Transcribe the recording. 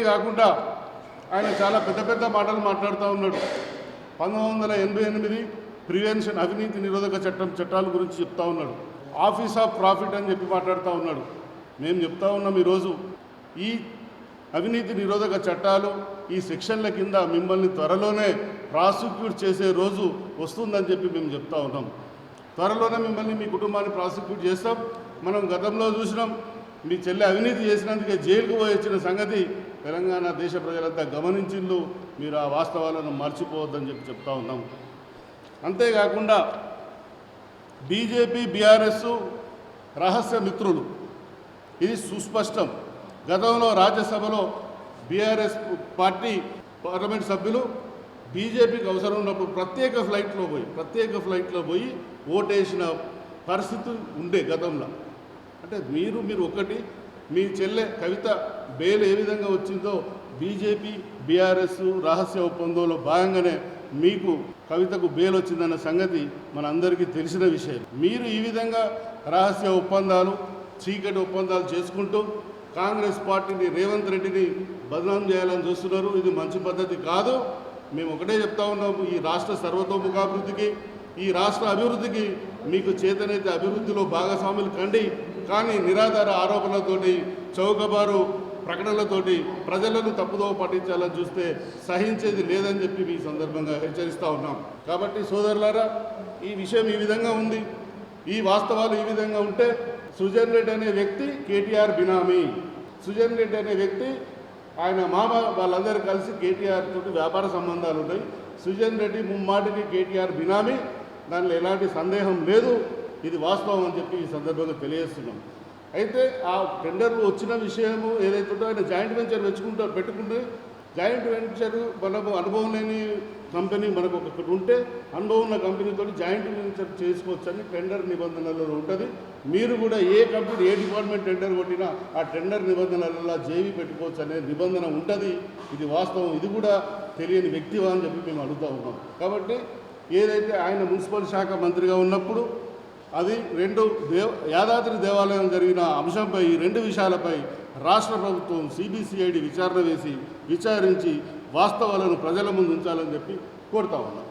అంతేకాకుండా ఆయన చాలా పెద్ద పెద్ద మాటలు మాట్లాడుతూ ఉన్నాడు. 1988 ప్రివెన్షన్ అవినీతి నిరోధక చట్టాల గురించి చెప్తా ఉన్నాడు. ఆఫీస్ ఆఫ్ ప్రాఫిట్ అని చెప్పి మాట్లాడుతూ ఉన్నాడు. మేము చెప్తా ఉన్నాం, ఈరోజు ఈ అవినీతి నిరోధక చట్టాలు ఈ సెక్షన్ల కింద మిమ్మల్ని త్వరలోనే ప్రాసిక్యూట్ చేసే రోజు వస్తుందని చెప్పి మేము చెప్తా ఉన్నాం. త్వరలోనే మిమ్మల్ని మీ కుటుంబాన్ని ప్రాసిక్యూట్ చేస్తాం. మనం గతంలో చూసినాం, మీ చెల్లె అవినీతి చేసినందుకే జైలుకు పోయి వచ్చిన సంగతి తెలంగాణ దేశ ప్రజలంతా గమనించిండ్రు. మీరు ఆ వాస్తవాలను మర్చిపోవద్దని చెప్పి చెప్తా ఉన్నాం. అంతేకాకుండా బీజేపీ బీఆర్ఎస్ రహస్య మిత్రులు, ఇది సుస్పష్టం. గతంలో రాజ్యసభలో బీఆర్ఎస్ పార్టీ పార్లమెంట్ సభ్యులు బీజేపీకి అవసరం ఉన్నప్పుడు ప్రత్యేక ఫ్లైట్లో పోయి ఓటేసిన పరిస్థితి ఉండే గతంలో. అంటే మీరు ఒకటి, మీ చెల్లె కవిత బెయిల్ ఏ విధంగా వచ్చిందో బీజేపీ బీఆర్ఎస్ రహస్య ఒప్పందంలో భాగంగానే మీకు కవితకు బెయిల్ వచ్చిందన్న సంగతి మనందరికీ తెలిసిన విషయం. మీరు ఈ విధంగా రహస్య ఒప్పందాలు, చీకటి ఒప్పందాలు చేసుకుంటూ కాంగ్రెస్ పార్టీని, రేవంత్ రెడ్డిని బదనాం చేయాలని చూస్తున్నారు. ఇది మంచి పద్ధతి కాదు. మేము ఒకటే చెప్తా ఉన్నాము, ఈ రాష్ట్ర సర్వతోముఖాభివృద్ధికి, ఈ రాష్ట్ర అభివృద్ధికి మీకు చేతనైతే అభివృద్ధిలో భాగస్వాములు కండి. కానీ నిరాధార ఆరోపణలతోటి, చౌకబారు ప్రకటనలతోటి ప్రజలను తప్పుదోవ పట్టించాలని చూస్తే సహించేది లేదని చెప్పి ఈ సందర్భంగా హెచ్చరిస్తూ ఉన్నాం. కాబట్టి సోదరులారా, ఈ విషయం ఈ విధంగా ఉంది, ఈ వాస్తవాలు ఈ విధంగా ఉంటే సుజన్ రెడ్డి అనే వ్యక్తి కేటీఆర్ బినామీ. సుజన్ రెడ్డి అనే వ్యక్తి, ఆయన మామ, వాళ్ళందరూ కలిసి కేటీఆర్ తోటి వ్యాపార సంబంధాలు ఉన్నాయి. సుజన్ రెడ్డి ముమ్మాటికి కేటీఆర్ బినామీ, దానిలో ఎలాంటి సందేహం లేదు. ఇది వాస్తవం అని చెప్పి ఈ సందర్భంగా తెలియజేస్తున్నాం. అయితే ఆ టెండర్లు వచ్చిన విషయము ఏదైతే ఉందో, ఆయన జాయింట్ వెంచర్ పెట్టుకుంటే జాయింట్ వెంచర్ మనకు అనుభవం లేని కంపెనీ మనకు ఒకటి ఉంటే అనుభవం ఉన్న కంపెనీతో జాయింట్ వెంచర్ చేసుకోవచ్చని టెండర్ నిబంధనలలో ఉంటుంది. మీరు కూడా ఏ కంపెనీ ఏ డిపార్ట్మెంట్ టెండర్ కొట్టినా ఆ టెండర్ నిబంధనలలో జేవీ పెట్టుకోవచ్చు అనే నిబంధన ఉంటుంది. ఇది వాస్తవం. ఇది కూడా తెలియని వ్యక్తివా అని చెప్పి మేము అడుగుతూ ఉన్నాం. కాబట్టి ఏదైతే ఆయన మున్సిపల్ శాఖ మంత్రిగా ఉన్నప్పుడు అది యాదాద్రి దేవాలయం జరిగిన అంశంపై, ఈ రెండు విషయాలపై రాష్ట్ర ప్రభుత్వం సిబిసిఐడి విచారించి వాస్తవాలను ప్రజల ముందు ఉంచాలని చెప్పి కోరుతా ఉన్నాం.